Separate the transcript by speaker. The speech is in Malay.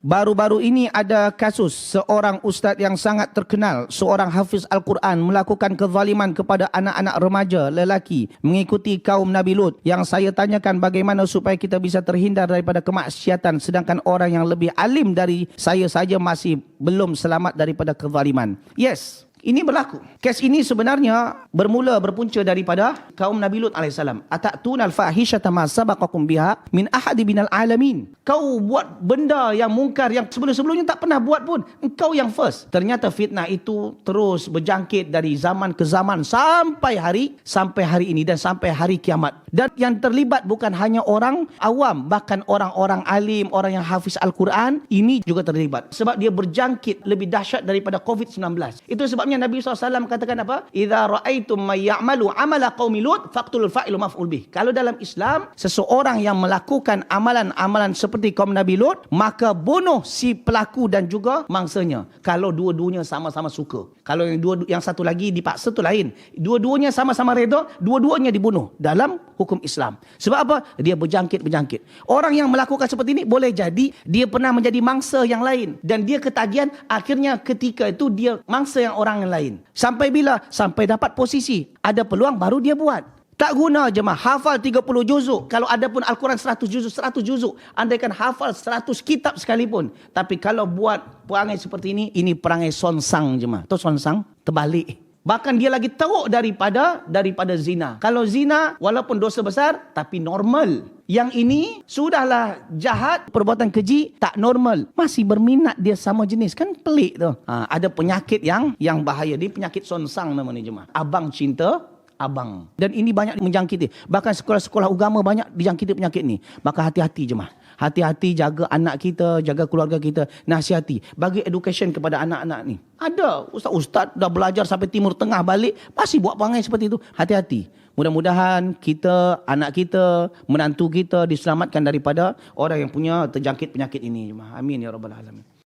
Speaker 1: Baru-baru ini ada kasus seorang ustaz yang sangat terkenal, seorang hafiz Al-Quran melakukan kezaliman kepada anak-anak remaja lelaki mengikuti kaum Nabi Lut. Yang saya tanyakan bagaimana supaya kita bisa terhindar daripada kemaksiatan sedangkan orang yang lebih alim dari saya saja masih belum selamat daripada kezaliman. Yes. Ini berlaku. Kes ini sebenarnya berpunca daripada kaum Nabi Lut AS. Atatuna al-fahishata ma sabaqakum biha min ahadi minal alamin. Kau buat benda yang mungkar yang sebelum-sebelumnya tak pernah buat pun. Engkau yang first. Ternyata fitnah itu terus berjangkit dari zaman ke zaman sampai hari ini dan sampai hari kiamat. Dan yang terlibat bukan hanya orang awam, bahkan orang-orang alim, orang yang hafiz Al-Quran, ini juga terlibat. Sebab dia berjangkit lebih dahsyat daripada COVID-19. Itu sebabnya Nabi SAW katakan apa? Idza ra'aitum may ya'malu amala qaumi Lut faqtulul fa'ilu maf'ul bih. Kalau dalam Islam, seseorang yang melakukan amalan-amalan seperti kaum Nabi Lut, maka bunuh si pelaku dan juga mangsanya. Kalau dua-duanya sama-sama suka. Kalau yang satu lagi dipaksa tu lain. Dua-duanya sama-sama redha, dua-duanya dibunuh dalam hukum Islam. Sebab apa? Dia berjangkit. Orang yang melakukan seperti ini boleh jadi dia pernah menjadi mangsa yang lain dan dia ketagihan, akhirnya ketika itu dia mangsa yang orang yang lain. Sampai bila? Sampai dapat posisi. Ada peluang baru dia buat. Tak guna jemaah hafal 30 juzuk. Kalau ada pun Al-Quran 100 juzuk. Andaikan hafal 100 kitab sekalipun. Tapi kalau buat perangai seperti ini perangai sonsang jemaah. Tahu sonsang? Terbalik. Bahkan dia lagi teruk daripada zina. Kalau zina, walaupun dosa besar, tapi normal. Yang ini, sudahlah jahat, perbuatan keji, tak normal. Masih berminat dia sama jenis. Kan pelik tu. Ada penyakit yang bahaya. Dia penyakit sonsang namanya jemaah. Abang cinta abang. Dan ini banyak menjangkiti. Bahkan sekolah-sekolah agama banyak dijangkiti penyakit ni. Maka hati-hati jemaah. Hati-hati jaga anak kita, jaga keluarga kita. Nasihati. Bagi education kepada anak-anak ni. Ada ustaz-ustaz dah belajar sampai Timur Tengah balik, masih buat perangai seperti itu. Hati-hati. Mudah-mudahan kita, anak kita, menantu kita diselamatkan daripada orang yang punya terjangkit penyakit ini. Amin ya rabbal alamin.